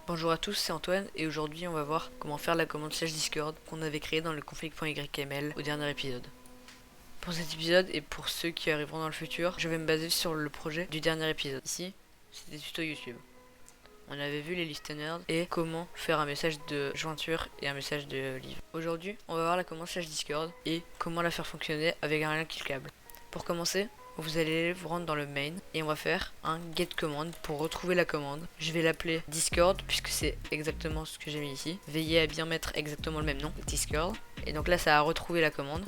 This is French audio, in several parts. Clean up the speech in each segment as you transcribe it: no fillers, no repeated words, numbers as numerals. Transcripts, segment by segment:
Bonjour à tous, c'est Antoine et aujourd'hui on va voir comment faire la commande /discord qu'on avait créée dans le config.yml au dernier épisode. Pour cet épisode et pour ceux qui arriveront dans le futur, je vais me baser sur le projet du dernier épisode. Ici, c'est des tutos YouTube. On avait vu les listeners et comment faire un message de jointure et un message de livre. Aujourd'hui, on va voir la commande /discord et comment la faire fonctionner avec un lien cliquable. Pour commencer, vous allez vous rendre dans le main et on va faire un get command pour retrouver la commande. Je vais l'appeler Discord puisque c'est exactement ce que j'ai mis ici. Veillez à bien mettre exactement le même nom, Discord. Et donc là ça a retrouvé la commande.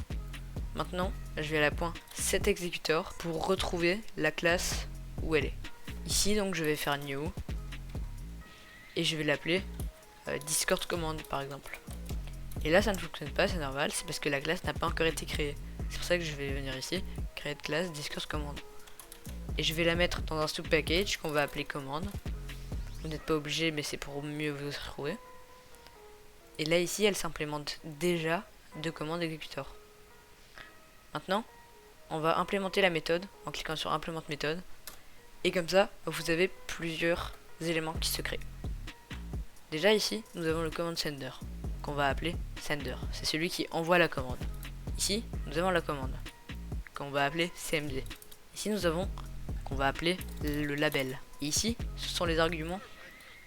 Maintenant, je vais à la point setExecutor pour retrouver la classe où elle est. Ici donc je vais faire new et je vais l'appeler Discord command par exemple. Et là ça ne fonctionne pas, c'est normal, c'est parce que la classe n'a pas encore été créée. C'est pour ça que je vais venir ici, créer de classe Discord command. Et je vais la mettre dans un sub-package qu'on va appeler command. Vous n'êtes pas obligé, mais c'est pour mieux vous retrouver. Et là ici, elle s'implémente déjà de commande executor. Maintenant, on va implémenter la méthode en cliquant sur implémente méthode. Et comme ça, vous avez plusieurs éléments qui se créent. Déjà ici, nous avons le command sender, qu'on va appeler sender. C'est celui qui envoie la commande. Ici, nous avons la commande, qu'on va appeler CMD. Ici, nous avons qu'on va appeler le label. Et ici, ce sont les arguments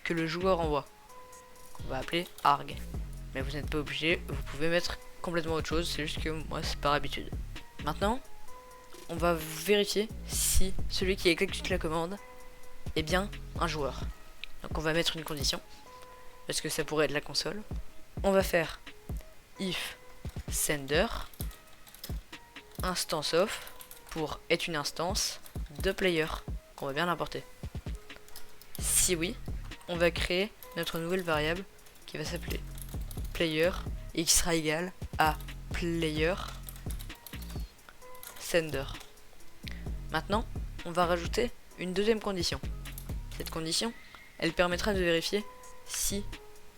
que le joueur envoie, qu'on va appeler arg. Mais vous n'êtes pas obligé, vous pouvez mettre complètement autre chose, c'est juste que moi, c'est par habitude. Maintenant, on va vérifier si celui qui exécute la commande est bien un joueur. Donc on va mettre une condition, parce que ça pourrait être la console. On va faire if sender instance of pour être une instance de player qu'on va bien l'importer. Si oui, on va créer notre nouvelle variable qui va s'appeler player et qui sera égale à player sender. Maintenant, on va rajouter une deuxième condition. Cette condition, elle permettra de vérifier si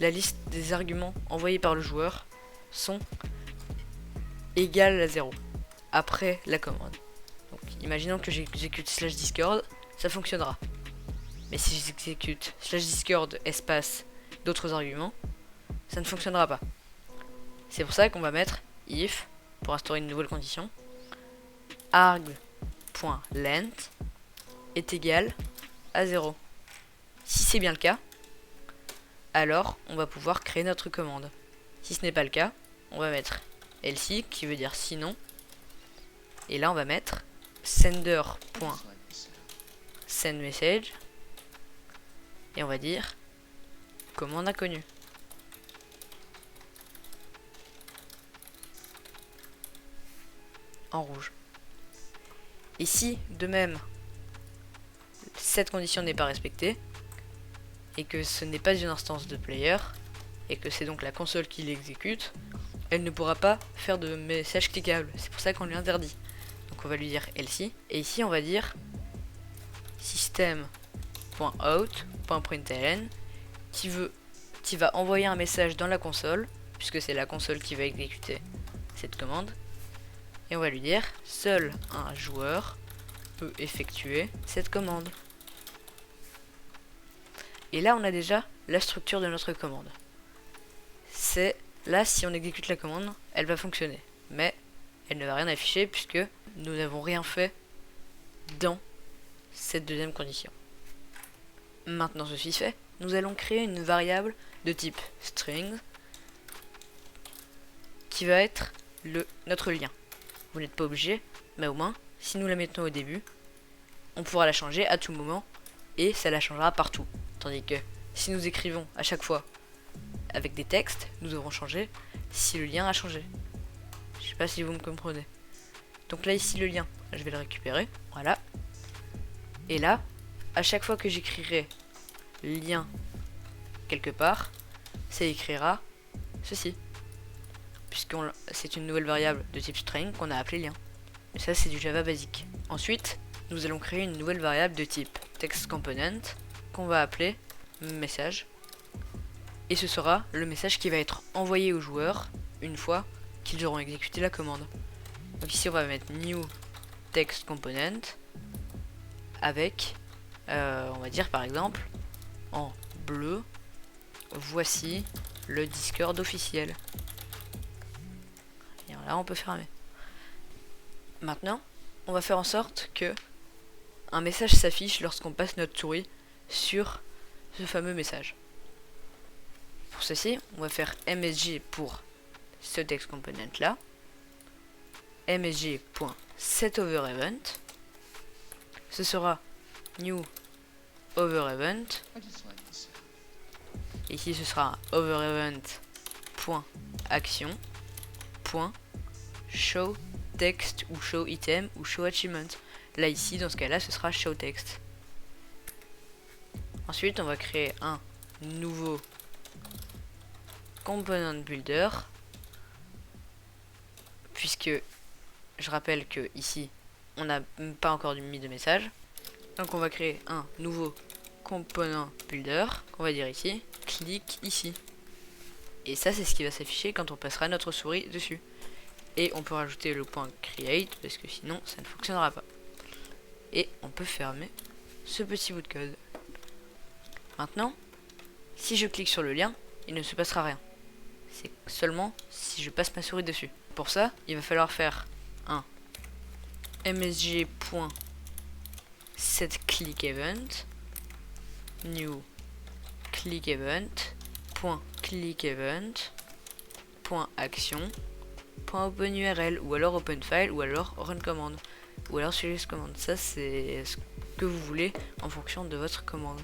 la liste des arguments envoyés par le joueur sont égales à 0 après la commande. Donc, imaginons que j'exécute /discord, ça fonctionnera. Mais si j'exécute /discord espace d'autres arguments, ça ne fonctionnera pas. C'est pour ça qu'on va mettre if, pour instaurer une nouvelle condition, arg.length est égal à 0. Si c'est bien le cas, alors on va pouvoir créer notre commande. Si ce n'est pas le cas, on va mettre else qui veut dire sinon. Et là on va mettre sender.sendMessage et on va dire commande inconnue. En rouge. Et si de même cette condition n'est pas respectée et que ce n'est pas une instance de player et que c'est donc la console qui l'exécute, elle ne pourra pas faire de message cliquable. C'est pour ça qu'on lui interdit. Donc on va lui dire else et ici on va dire system.out.println qui va envoyer un message dans la console puisque c'est la console qui va exécuter cette commande et on va lui dire seul un joueur peut effectuer cette commande. Et là on a déjà la structure de notre commande. C'est là si on exécute la commande, elle va fonctionner, mais elle ne va rien afficher puisque nous n'avons rien fait dans cette deuxième condition. Maintenant ceci fait, nous allons créer une variable de type string qui va être notre lien. Vous n'êtes pas obligé, mais au moins, si nous la mettons au début, on pourra la changer à tout moment et ça la changera partout. Tandis que si nous écrivons à chaque fois avec des textes, nous devrons changer si le lien a changé. Je sais pas si vous me comprenez. Donc là ici le lien, je vais le récupérer, voilà. Et là, à chaque fois que j'écrirai lien quelque part, ça écrira ceci. Puisque c'est une nouvelle variable de type string qu'on a appelée lien. Et ça c'est du Java basique. Ensuite, nous allons créer une nouvelle variable de type textComponent qu'on va appeler message. Et ce sera le message qui va être envoyé aux joueurs une fois qu'ils auront exécuté la commande. Donc ici on va mettre new textComponent avec, on va dire par exemple, en bleu, voici le Discord officiel. Et là, on peut fermer. Maintenant, on va faire en sorte que un message s'affiche lorsqu'on passe notre souris sur ce fameux message. Pour ceci, on va faire msg pour ce text component là, msg.setOverEvent, ce sera new overEvent, ici ce sera overEvent.action.show text ou show item ou show achievement. Là ici dans ce cas là ce sera show text. Ensuite on va créer un nouveau component builder, puisque je rappelle que ici on n'a pas encore mis de message. Donc on va créer un nouveau component builder qu'on va dire ici, clique ici. Et ça c'est ce qui va s'afficher quand on passera notre souris dessus. Et on peut rajouter le point create parce que sinon ça ne fonctionnera pas. Et on peut fermer ce petit bout de code. Maintenant, si je clique sur le lien, il ne se passera rien. C'est seulement si je passe ma souris dessus. Pour ça, il va falloir faire un msg.setClickEvent new clickEvent.clickEvent.action.openURL ou alors openFile ou alors runCommand ou alors suggestCommand. Ça c'est ce que vous voulez en fonction de votre commande.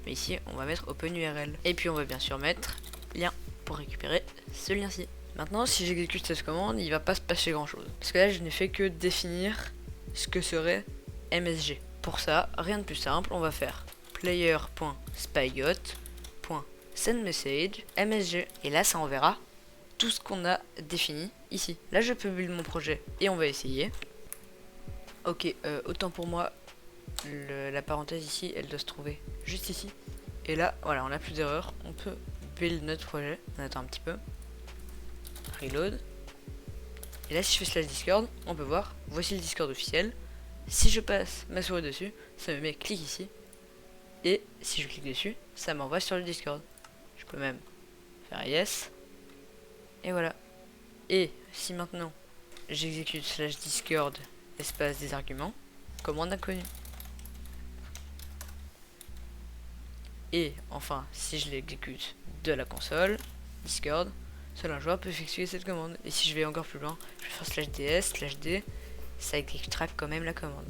Mais ici on va mettre openURL. Et puis on va bien sûr mettre lien pour récupérer ce lien-ci. Maintenant si j'exécute cette commande, il va pas se passer grand chose. Parce que là je n'ai fait que définir ce que serait MSG. Pour ça, rien de plus simple, on va faire player.spygot.sendMessage MSG. Et là ça enverra tout ce qu'on a défini ici. Là je peux build mon projet et on va essayer. Ok, autant pour moi, la parenthèse ici, elle doit se trouver juste ici. Et là, voilà, on n'a plus d'erreur. On peut build notre projet. On attend un petit peu. Reload. Et là, si je fais slash Discord, on peut voir, voici le Discord officiel. Si je passe ma souris dessus, ça me met clique ici. Et si je clique dessus, ça m'envoie sur le Discord. Je peux même faire yes. Et voilà. Et si maintenant, j'exécute slash Discord espace des arguments, commande inconnue. Et enfin, si je l'exécute de la console, Discord, seul un joueur peut effectuer cette commande. Et si je vais encore plus loin, je vais faire slash ds, slash d, ça exécutera quand même la commande.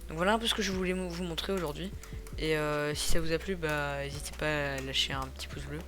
Donc voilà un peu ce que je voulais vous montrer aujourd'hui. Et si ça vous a plu, bah n'hésitez pas à lâcher un petit pouce bleu,